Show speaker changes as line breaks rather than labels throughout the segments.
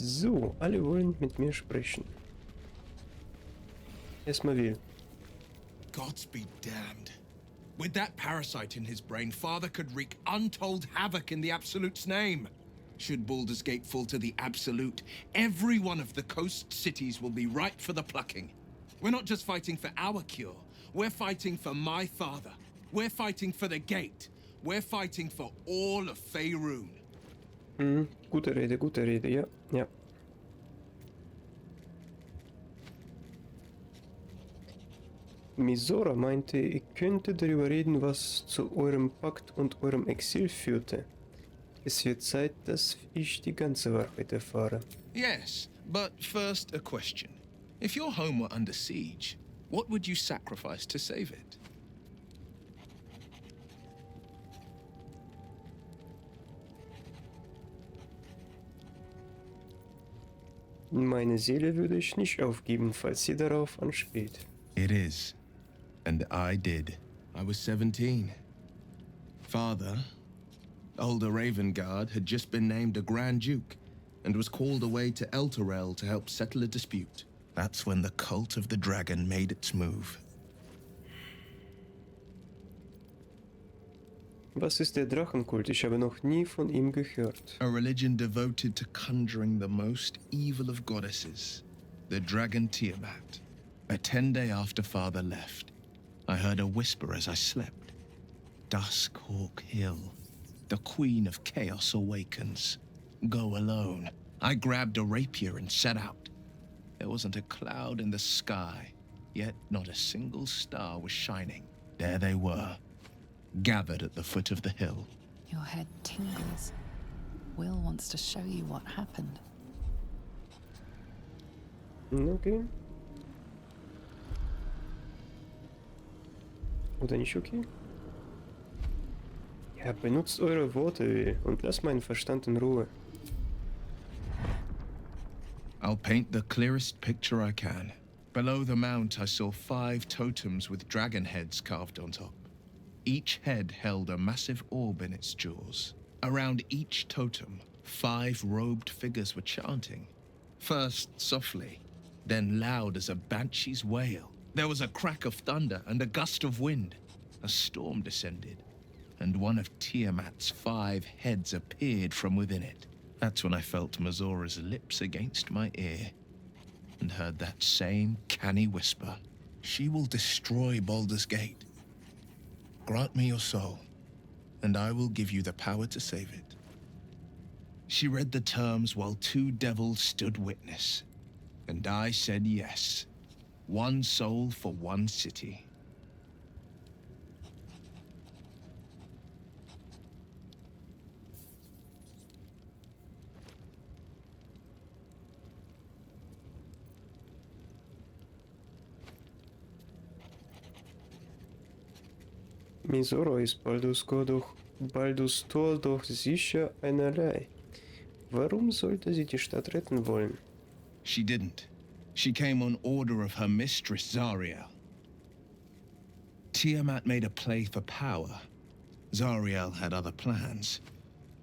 So, alle wollen mit mir sprechen. Erstmal wir.
Gods be damned. With that parasite in his brain, Father could wreak untold havoc in the Absolute's name. Should Baldur's Gate fall to the Absolute, every one of the coast cities will be ripe for the plucking. We're not just fighting for our cure, we're fighting for my father. We're fighting for the gate. We're fighting for all of Faerun.
Gute Rede, ja, ja. Misora meinte, ihr könntet darüber reden, was zu eurem Pakt und eurem Exil führte. Es wird Zeit, dass ich die ganze Wahrheit erfahre.
Yes, but first a question. If your home were under siege, what would you sacrifice to save it?
Meine Seele würde ich nicht aufgeben, falls sie darauf anspielt.
It is. And I did. I was 17. Father, older Ravengard, had just been named a Grand Duke and was called away to Elturel to help settle a dispute. That's when the cult of the dragon made its move.
Was ist der Drachenkult? Ich habe noch nie von ihm gehört.
A religion devoted to conjuring the most evil of goddesses, the dragon Tiamat. A 10-day after Father left, I heard a whisper as I slept. Duskhawk Hill, the queen of chaos awakens. Go alone. I grabbed a rapier and set out. There wasn't a cloud in the sky, yet not a single star was shining. There they were, gathered at the foot of the hill.
Your head tingles. Will wants to show you what happened.
Okay. Oder nicht okay? Ja, benutzt eure Worte, Will, und lasst meinen Verstand in Ruhe.
I'll paint the clearest picture I can. Below the mount, I saw 5 totems with dragon heads carved on top. Each head held a massive orb in its jaws. Around each totem, 5 robed figures were chanting. First softly, then loud as a banshee's wail. There was a crack of thunder and a gust of wind. A storm descended, and one of Tiamat's 5 heads appeared from within it. That's when I felt Mazora's lips against my ear, and heard that same canny whisper. She will destroy Baldur's Gate. Grant me your soul, and I will give you the power to save it. She read the terms while 2 devils stood witness, and I said yes. 1 soul for 1 city.
Misora ist Baldurs Tor doch sicher einerlei. Warum sollte sie die Stadt retten wollen?
She didn't. She came on order of her mistress, Zariel. Tiamat made a play for power. Zariel had other plans.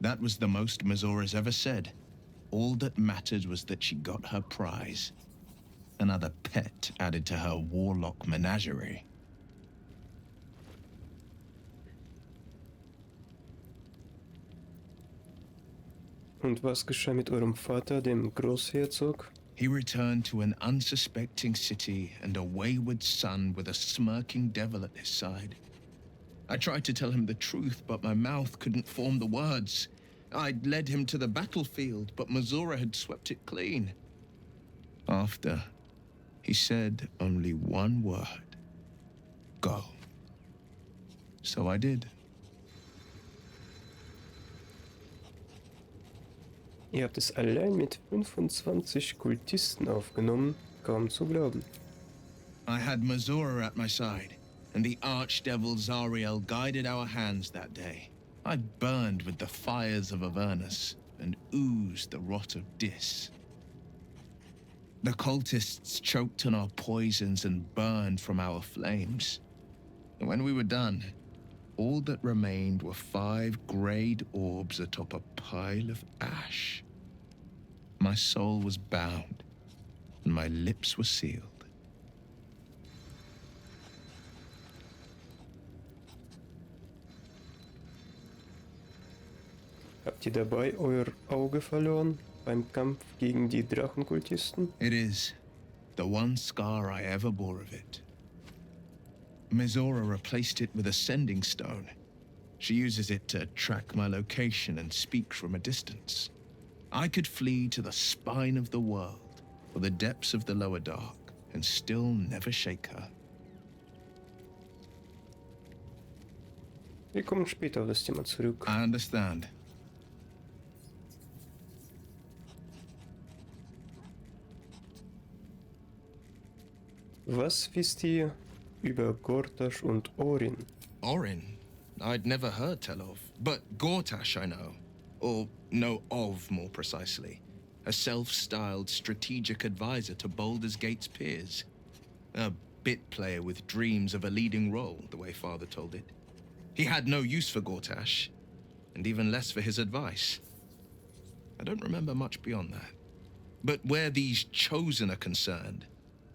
That was the most Mazora's ever said. All that mattered was that she got her prize. Another pet added to her warlock menagerie.
Und was geschah mit eurem Vater, dem Großherzog?
He returned to an unsuspecting city and a wayward son with a smirking devil at his side. I tried to tell him the truth, but my mouth couldn't form the words. I'd led him to the battlefield, but Mazora had swept it clean. After, he said only one word. Go. So I did.
Ihr habt es allein mit 25 Kultisten aufgenommen, kaum zu glauben.
I had Mazora at my side, and the archdevil Zariel guided our hands that day. I burned with the fires of Avernus and oozed the rot of Dis. The cultists choked on our poisons and burned from our flames. And when we were done, all that remained were 5 greyed orbs atop a pile of ash. My soul was bound, and my lips were sealed.
Habt ihr dabei euer Auge verloren beim Kampf gegen die Drachenkultisten?
It is the one scar I ever bore of it. Mizora replaced it with a sending stone. She uses it to track my location and speak from a distance. I could flee to the spine of the world, or the depths of the lower dark, and still never shake her.
Wir kommen später auf das Thema zurück.
I understand.
Was wisst ihr über Gortash und Orin?
Orin? I'd never heard tell of, but Gortash I know. Or know of, more precisely. A self-styled strategic advisor to Baldur's Gate's peers. A bit player with dreams of a leading role, the way Father told it. He had no use for Gortash, and even less for his advice. I don't remember much beyond that. But where these chosen are concerned,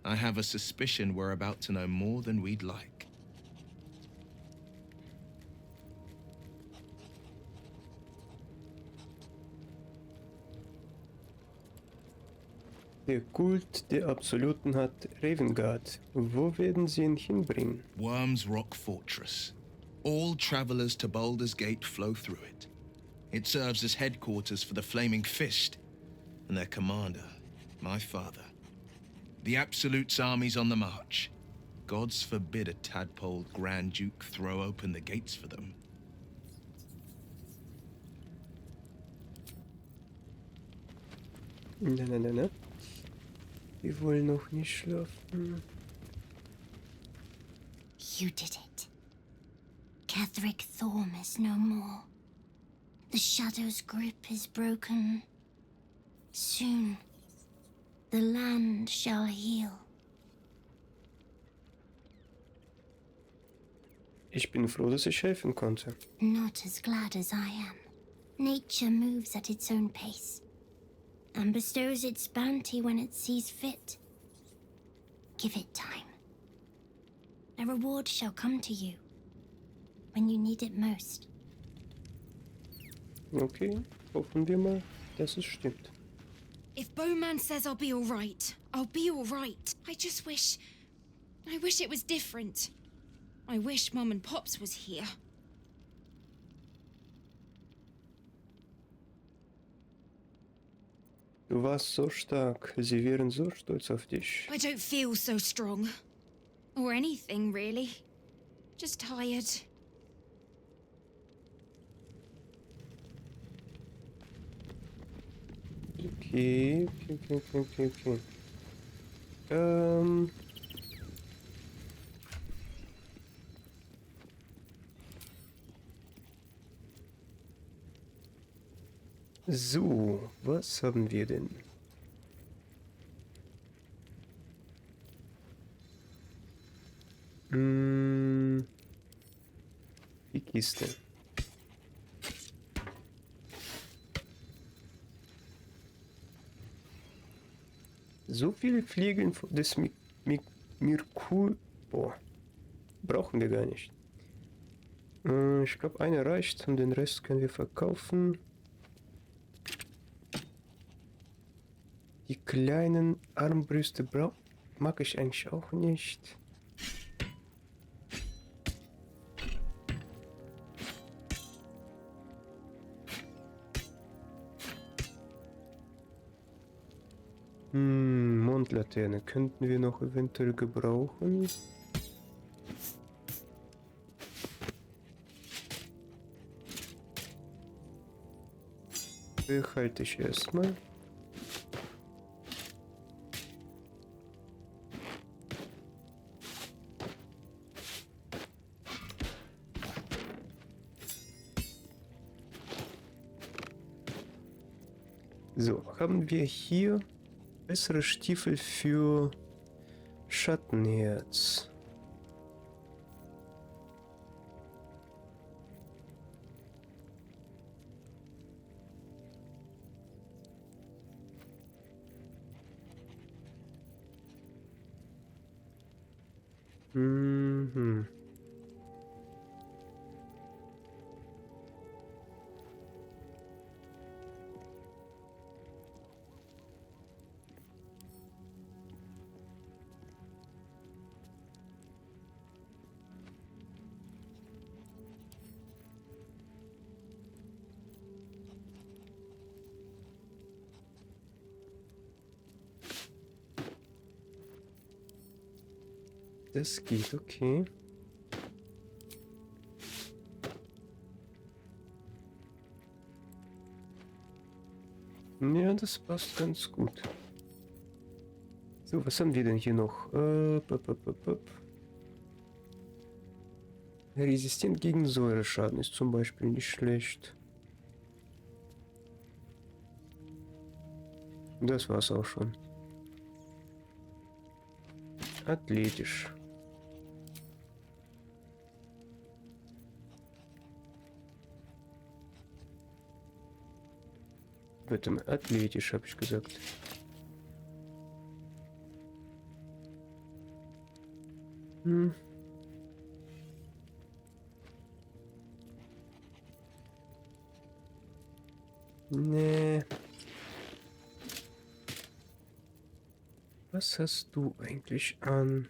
I have a suspicion we're about to know more than we'd like.
Der Kult der Absoluten hat Ravengard. Wo werden sie ihn hinbringen?
Worm's Rock Fortress. All travelers to Baldur's Gate flow through it. It serves as headquarters for the Flaming Fist, and their commander, my father. The Absolute's army's on the march. Gods forbid a tadpole Grand Duke throw open the gates for them.
Na. Wir wollen noch nicht schlafen.
You did it. Catherick Thorm is no more. The Shadow's grip is broken. Soon, the land shall heal.
Ich bin froh, dass ich helfen konnte.
Not as glad as I am. Nature moves at its own pace and bestows its bounty when it sees fit. Give it time. A reward shall come to you when you need it most.
Okay, hoffen wir mal, dass es stimmt.
If Bowman says I'll be alright, I'll be alright. I wish it was different. I wish Mom and Pops was here.
Du warst so stark, sie wären so stolz auf dich.
I don't feel so strong. Or anything, really. Just tired.
Okay. So, was haben wir denn? Die Kiste. So viele Fliegen des Merkur. Boah. Brauchen wir gar nicht. Ich glaube, eine reicht und den Rest können wir verkaufen. Die kleinen Armbrüste mag ich eigentlich auch nicht. Mondlaterne könnten wir noch eventuell gebrauchen. Behalte ich erstmal. So, haben wir hier bessere Stiefel für Schattenherz. Mhm. Das geht, okay. Ja, das passt ganz gut. So, was haben wir denn hier noch? Resistent gegen Säureschaden ist zum Beispiel nicht schlecht. Das war's auch schon. Athletisch. Warte mal, athletisch habe ich gesagt. Hm. Nee. Was hast du eigentlich an?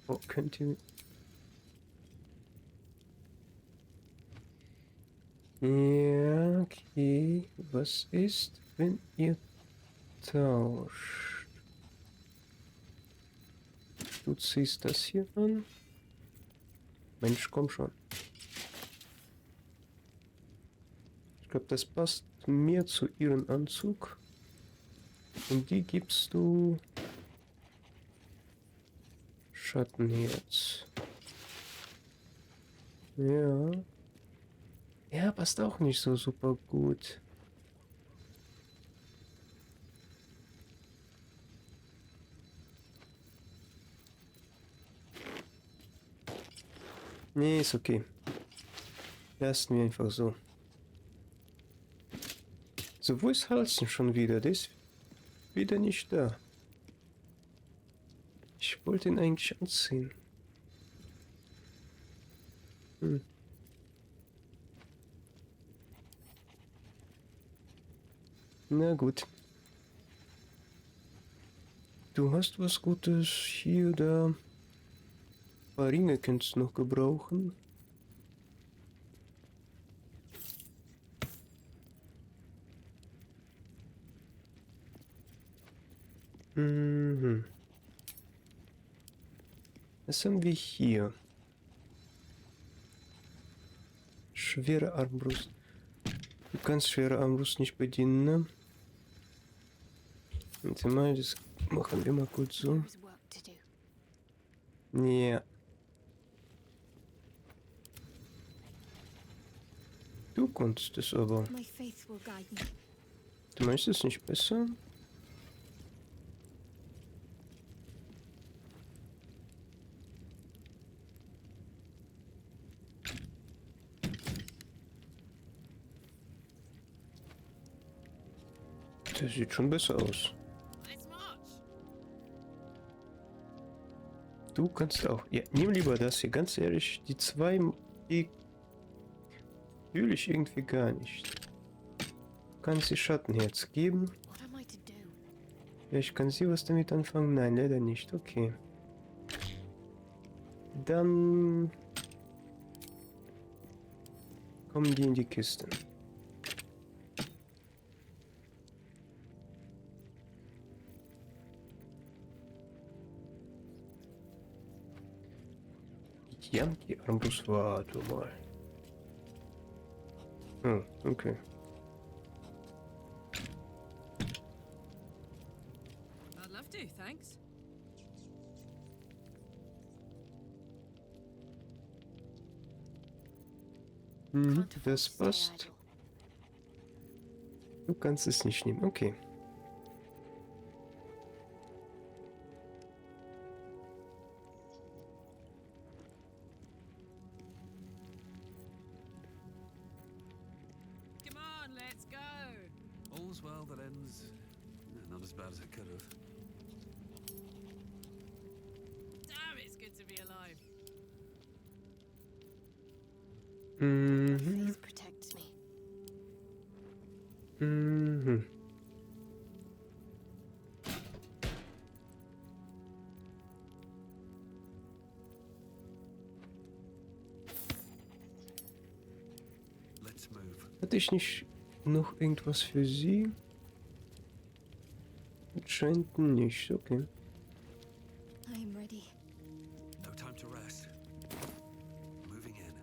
Oh, könnt ihr... Ja, okay. Was ist, wenn ihr tauscht? Du ziehst das hier an. Mensch, komm schon. Ich glaube, das passt mehr zu ihrem Anzug. Und die gibst du Schattenherz. Ja. Ja, passt auch nicht so super gut. Nee, ist okay. Lassen wir einfach so. So, wo ist Halsen schon wieder? Der ist wieder nicht da. Ich wollte ihn eigentlich anziehen. Hm. Na gut. Du hast was Gutes hier, da. Ein paar Ringe kannst du noch gebrauchen. Mhm. Was haben wir hier? Schwere Armbrust. Du kannst schwere Armbrust nicht bedienen, ne? Warte mal, das machen wir mal kurz so.
There's work to do.
Ja. Du konntest es aber.
My faith will guide me.
Du meinst es nicht besser? Das sieht schon besser aus. Du kannst auch. Ja, nimm lieber das hier, ganz ehrlich. Die zwei, die fühle ich irgendwie gar nicht. Du kannst sie Schattenherz geben.
What am I to do?
Vielleicht kann sie was damit anfangen. Nein, leider nicht. Okay. Dann kommen die in die Kiste. Ja, die Armbrust, warte mal. Oh, okay.
I'd love to, thanks.
Mhm,
Can't afford
das
to stay
passt.
idle.
Du kannst es nicht nehmen. Okay.
Come on, let's go.
All's well that ends not as bad as it could have.
Damn, it's to be alive.
Mhm.
Please protect me.
Mhm.
Let's move.
Hatte ich nicht noch irgendwas für sie? Anscheinend nicht, okay.
I am ready.
No time to rest. Moving in.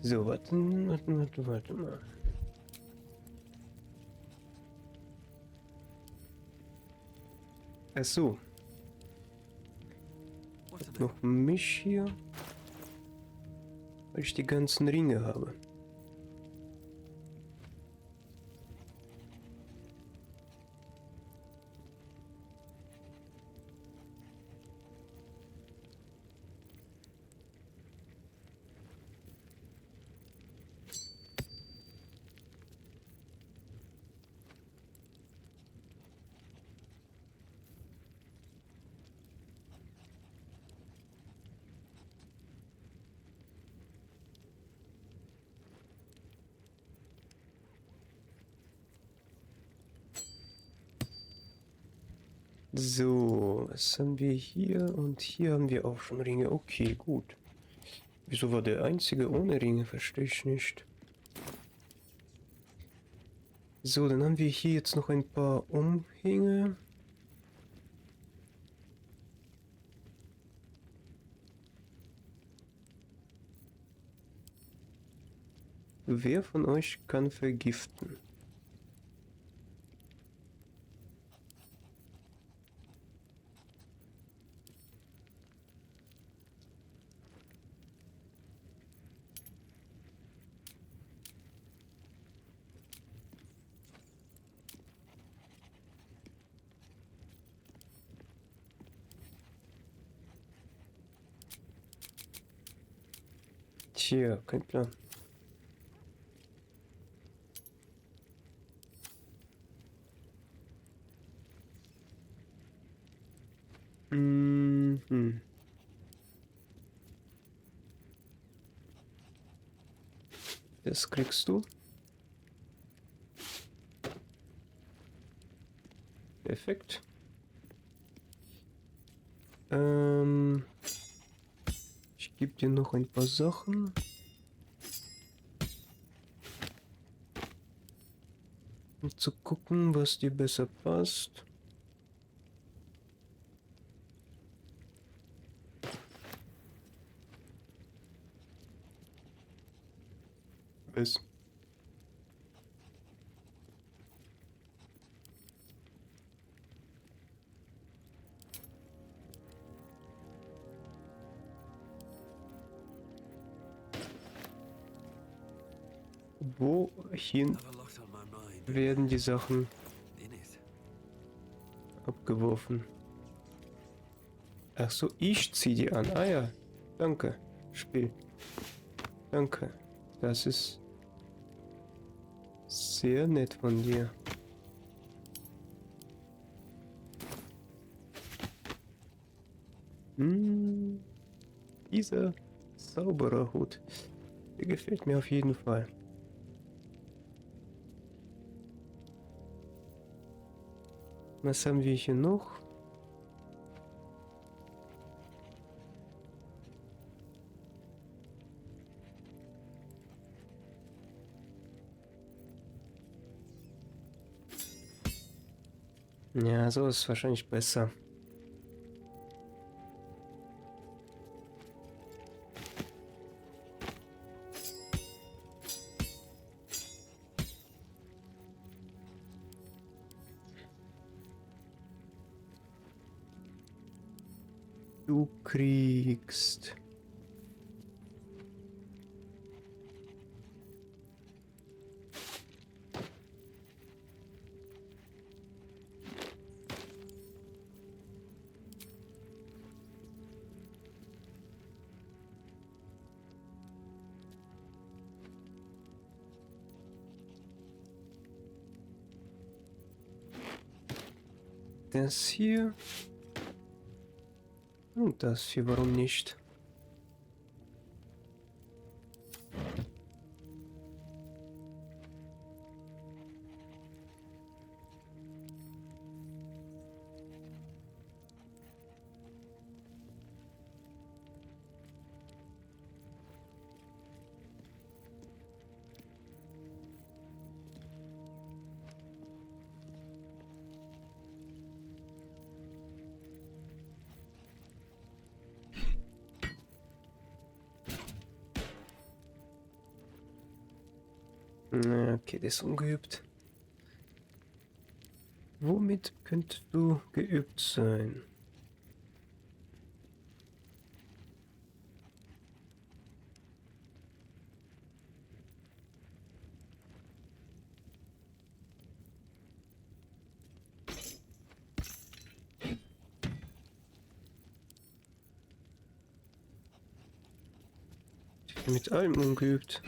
So, warte mal. Ach so,
What's the
noch mich hier, weil ich die ganzen Ringe habe. So, was haben wir hier? Und hier haben wir auch schon Ringe. Okay, gut. Wieso war der einzige ohne Ringe? Verstehe ich nicht. So, dann haben wir hier jetzt noch ein paar Umhänge. Wer von euch kann vergiften? Tja, kein Plan. Mhm. Das kriegst du. Perfekt. Ich gebe dir noch ein paar Sachen. Um zu gucken, was dir besser passt. Was? Wohin
Have a lot on my mind.
werden die Sachen
In it.
abgeworfen? Ach so, ich ziehe die an. Ah ja, danke, Spiel. Danke. Das ist sehr nett von dir. Dieser Zaubererhut, der gefällt mir auf jeden Fall. Was haben wir hier noch? Ja, so ist wahrscheinlich besser. Du kriegst das hier. Und das hier, warum nicht? Okay, das ist ungeübt. Womit könntest du geübt sein? Ich bin mit allem ungeübt.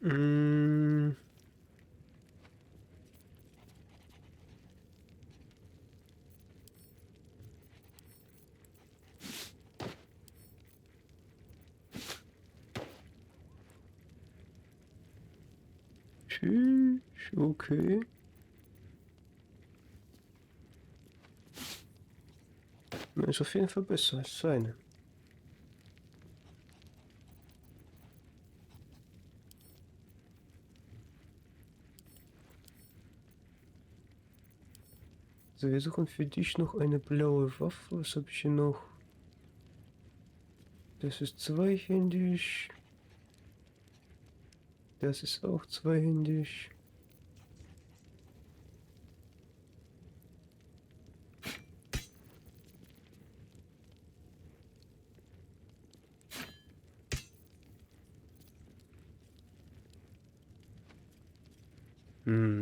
Mm. Tschüss, okay. Ist auf jeden Fall besser als seine. So, wir suchen für dich noch eine blaue Waffe. Was habe ich hier noch? Das ist zweihändig. Das ist auch zweihändig.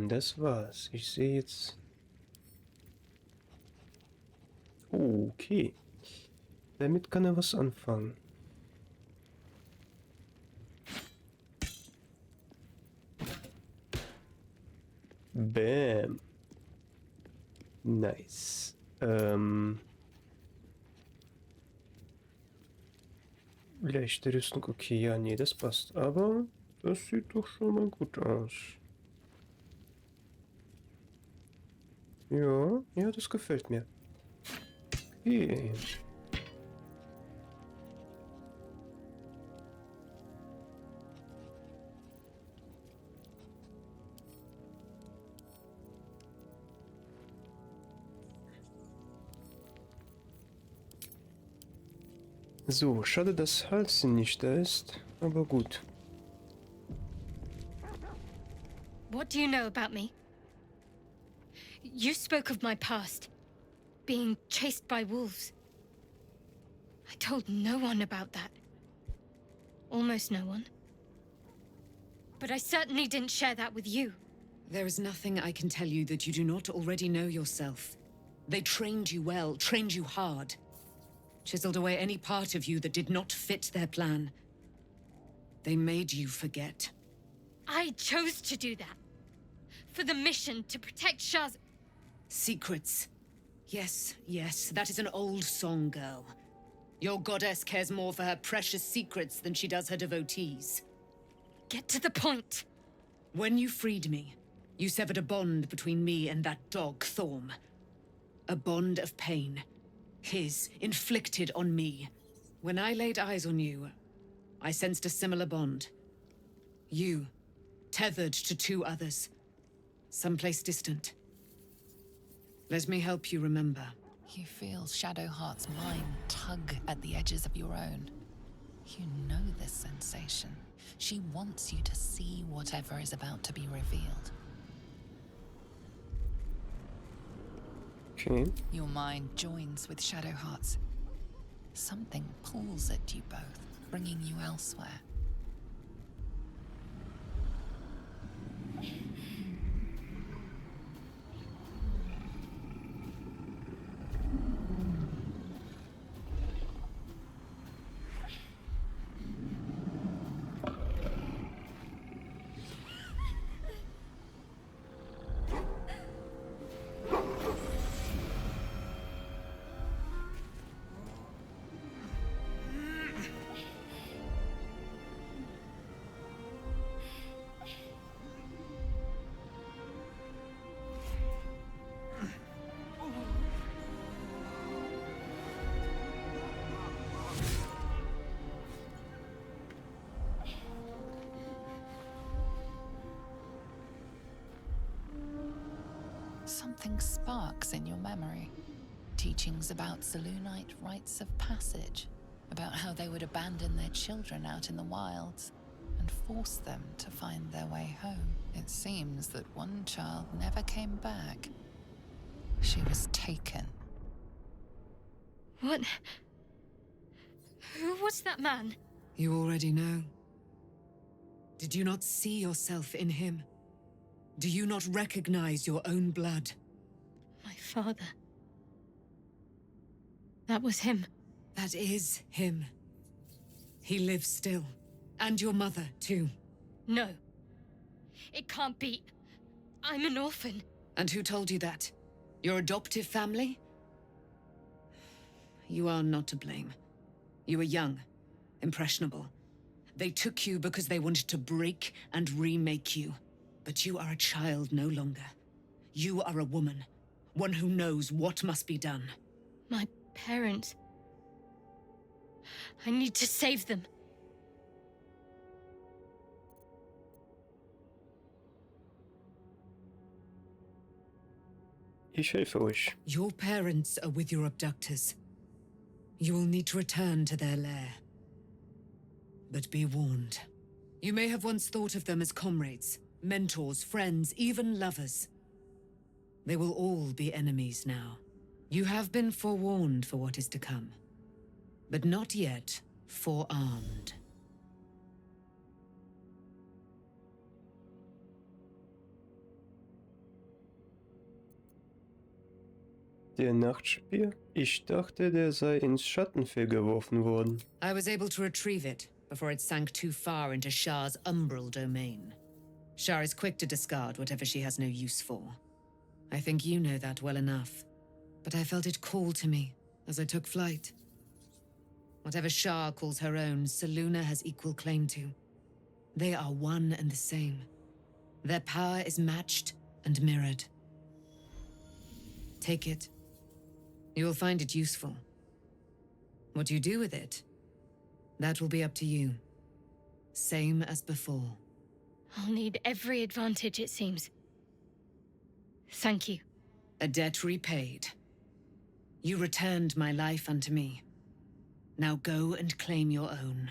Das war's. Ich sehe jetzt. Oh, okay. Damit kann er was anfangen. Bam. Nice. Leichte Rüstung. Okay, ja, nee, das passt. Aber das sieht doch schon mal gut aus. Ja, ja, das gefällt mir. Okay. So, schade, dass Halsen nicht da ist, aber gut.
What do you know about me? You spoke of my past, being chased by wolves. I told no one about that. Almost no one. But I certainly didn't share that with you.
There is nothing I can tell you that you do not already know yourself. They trained you well, trained you hard. Chiseled away any part of you that did not fit their plan. They made you forget.
I chose to do that. For the mission to protect Shaz.
Secrets. Yes, yes, that is an old song, girl. Your goddess cares more for her precious secrets than she does her devotees.
Get to the point.
When you freed me, you severed a bond between me and that dog, Thorm. A bond of pain. His, inflicted on me. When I laid eyes on you, I sensed a similar bond. You, tethered to two others. Someplace distant. Let me help you remember.
You feel Shadowheart's mind tug at the edges of your own. You know this sensation. She wants you to see whatever is about to be revealed.
Okay.
Your mind joins with Shadowheart's. Something pulls at you both, bringing you elsewhere. something sparks in your memory. Teachings about Selûnite rites of passage, about how they would abandon their children out in the wilds and force them to find their way home. It seems that one child never came back. She was taken.
What? Who was that man?
You already know. Did you not see yourself in him? Do you not recognize your own blood?
My father. That was him.
That is him. He lives still. And your mother, too.
No. It can't be. I'm an orphan.
And who told you that? Your adoptive family? You are not to blame. You were young, impressionable. They took you because they wanted to break and remake you. But you are a child no longer. You are a woman, one who knows what must be done.
My parents. I need to save them.
Ich helfe euch.
Your parents are with your abductors. You will need to return to their lair. But be warned. You may have once thought of them as comrades, mentors, friends, even lovers. They will all be enemies now. You have been forewarned for what is to come, but not yet forearmed.
Der Nachtspiel? Ich dachte, der sei ins Schattenfeld geworfen worden.
I was able to retrieve it before it sank too far into Shah's umbral domain. Shah is quick to discard whatever she has no use for. I think you know that well enough. But I felt it call to me as I took flight. Whatever Shah calls her own, Selûne has equal claim to. They are one and the same. Their power is matched and mirrored. Take it. You will find it useful. What you do with it, that will be up to you. Same as before.
I'll need every advantage, it seems. Thank you.
A debt repaid. You returned my life unto me. Now go and claim your own.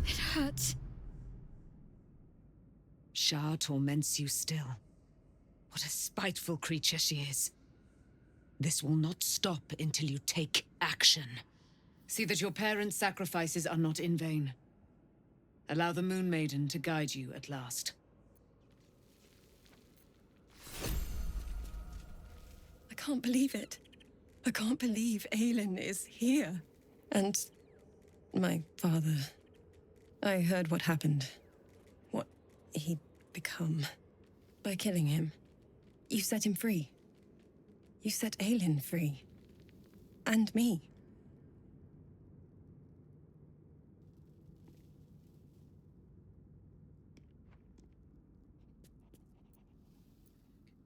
It hurts.
Shah torments you still. What a spiteful creature she is. This will not stop until you take action. See that your parents' sacrifices are not in vain. Allow the Moon Maiden to guide you at last.
I can't believe it. I can't believe Aelin is here. And my father. I heard what happened. What he'd become. By killing him. You set him free. You set Aelin free. And me.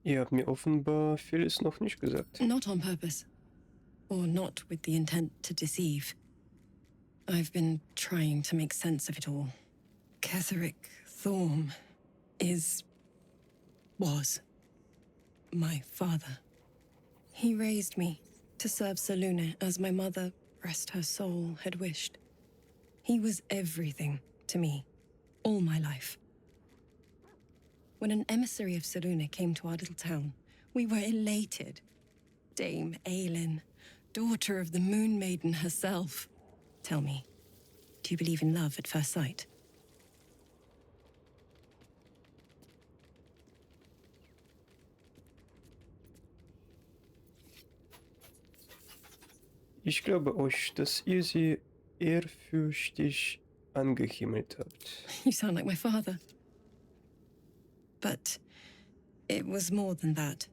Ihr habt mir offenbar vieles noch nicht gesagt.
Not on purpose. Or not with the intent to deceive. I've been trying to make sense of it all. Ketheric Thorm was my father. He raised me to serve Selûne as my mother, rest her soul, had wished. He was everything to me, all my life. When an emissary of Selûne came to our little town, we were elated. Dame Aelin, daughter of the Moon Maiden herself. Tell me, do you believe in love at first sight?
Ich glaube euch, dass ihr sie ehrfürchtig angehimmelt habt.
You sound like my father. But it was more than that.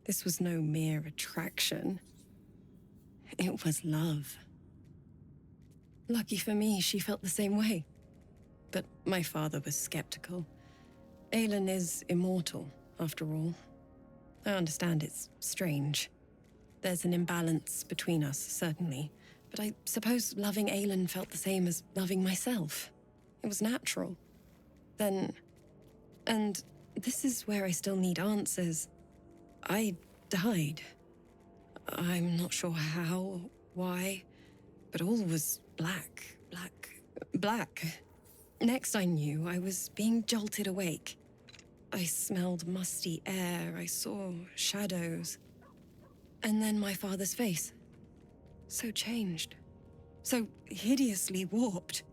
This was no mere attraction. It was love. Lucky for me, she felt the same way. But my father was skeptical. Aelin is immortal, after all. I understand it's strange. There's an imbalance between us, certainly. But I suppose loving Aelin felt the same as loving myself. It was natural. Then... and this is where I still need answers. I died. I'm not sure how, why, but all was black. Next I knew, I was being jolted awake. I smelled musty air, I saw shadows. And then my father's face. So changed. So hideously warped.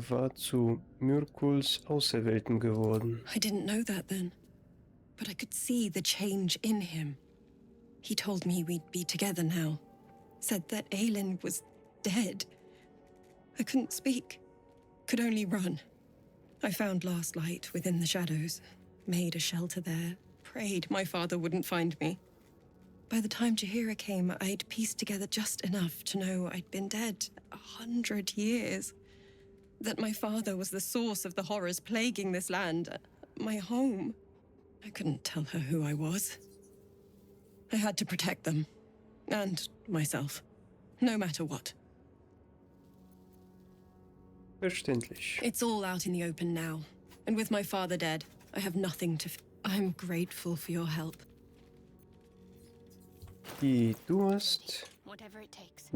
War zu Myrkuls Auserwählten geworden.
I didn't know that then, but I could see the change in him. He told me we'd be together now. Said that Aelin was dead. I couldn't speak. Could only run. I found last light within the shadows. Made a shelter there. Prayed my father wouldn't find me. By the time Jaheira came, I'd pieced together just enough to know I'd been dead 100 years. That my father was the source of the horrors plaguing this land. My home. I couldn't tell her who I was. I had to protect them. And myself. No matter what.
Verständlich.
It's all out in the open now. And with my father dead, I have nothing to... I'm grateful for your help.
Du hast...
Whatever it takes.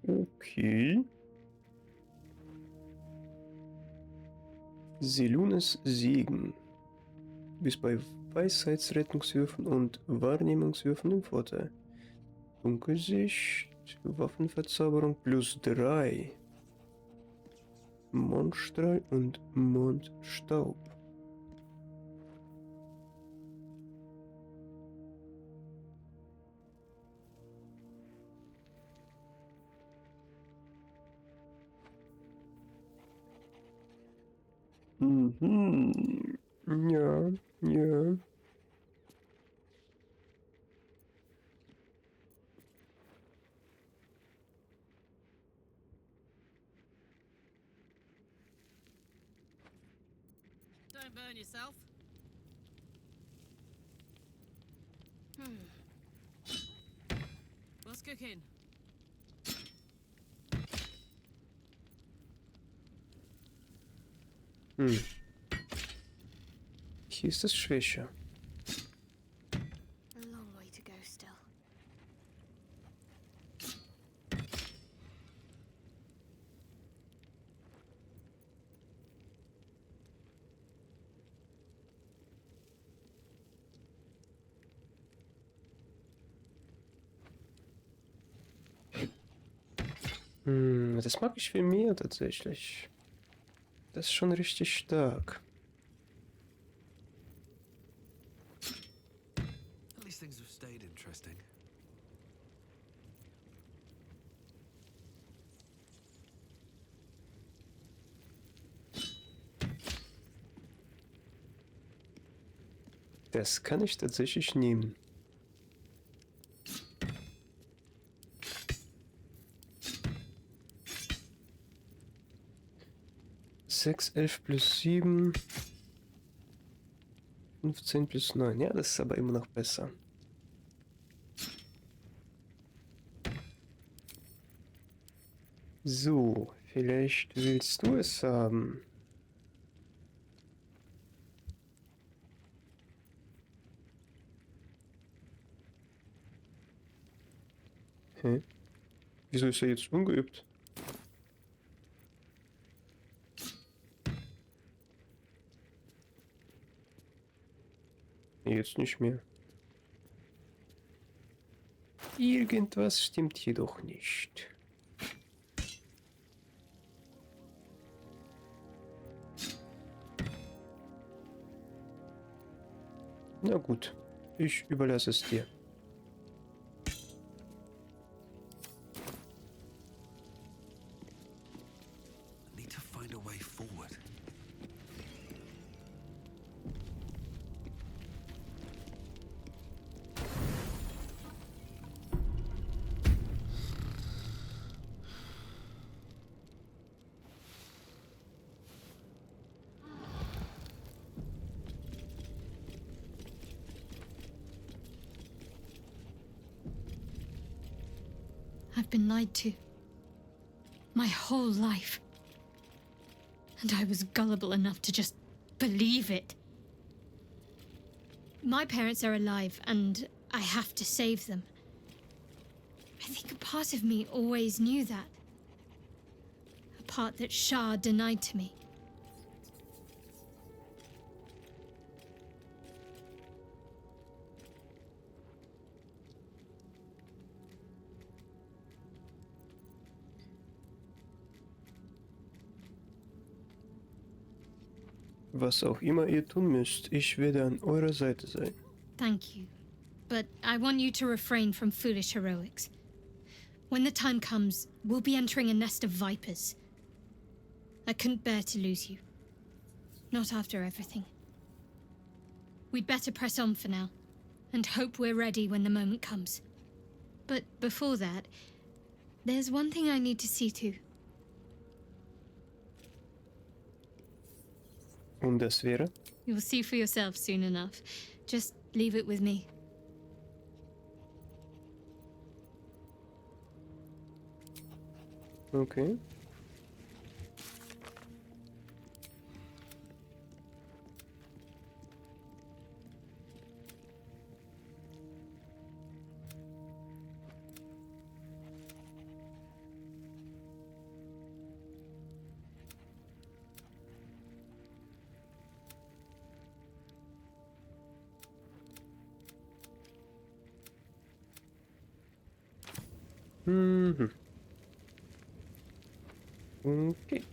Okay. Selunes Segen. Du bist bei Weisheitsrettungswürfen und Wahrnehmungswürfen im Vorteil. Dunkelsicht, Waffenverzauberung +3. Mondstrahl und Mondstaub. Mhm. Ja.
Don't burn yourself. What's cooking?
Hier ist es schwächer.
A long way to go still.
Das mag ich viel mehr tatsächlich. Das ist schon richtig stark.
At least things have stayed interesting.
Das kann ich tatsächlich nehmen. Sechs, 11 plus 7, 15 plus 9. Ja, das ist aber immer noch besser. So, vielleicht willst du es haben. Hä? Wieso ist er jetzt ungeübt? Jetzt nicht mehr. Irgendwas stimmt jedoch nicht. Na gut, ich überlasse es dir.
I need to find a way forward.
I've been lied to. my whole life. And I was gullible enough to just believe it. My parents are alive, and I have to save them. I think a part of me always knew that. A part that Shah denied to me.
Was auch immer ihr tun müsst, ich werde an eurer Seite sein.
Thank you. But I want you to refrain from foolish heroics. When the time comes, we'll be entering a nest of vipers. I couldn't bear to lose you. Not after everything. We'd better press on for now, and hope we're ready when the moment comes. But before that, there's one thing I need to see to.
Und das wäre?
You'll see for yourself soon enough. Just leave it with me.
Okay. Mhm. Okay.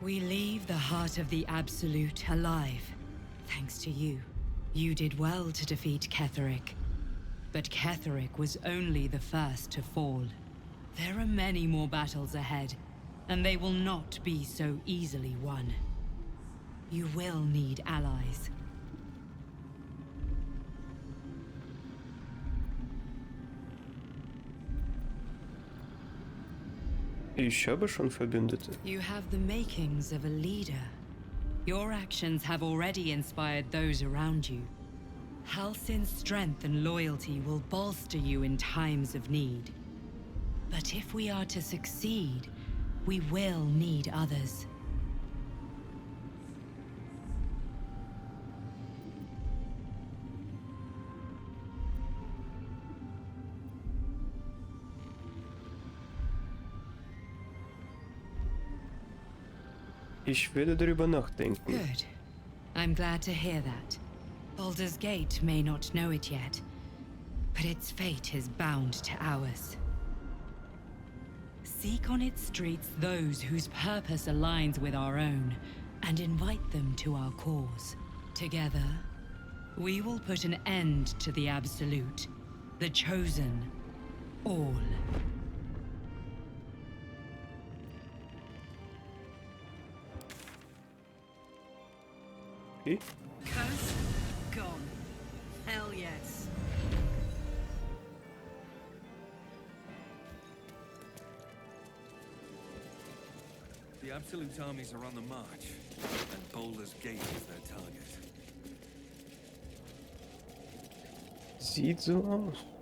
We leave the heart of the Absolute alive, thanks to you. You did well to defeat Ketheric. But Ketheric was only the first to fall. There are many more battles ahead, and they will not be so easily won. You will need allies.
Ich habe schon Verbündete.
You have the makings of a leader. Your actions have already inspired those around you. Halsin's strength and loyalty will bolster you in times of need. But if we are to succeed, we will need others.
Ich werde darüber nachdenken.
Good. I'm glad to hear that. Baldur's Gate may not know it yet, but its fate is bound to ours. Seek on its streets those whose purpose aligns with our own, and invite them to our cause. Together, we will put an end to the Absolute, the Chosen, all.
Okay.
Curse? Gone. Hell yes.
The Absolute armies are on the march, and Baldur's Gate is their target.
Sieht so aus.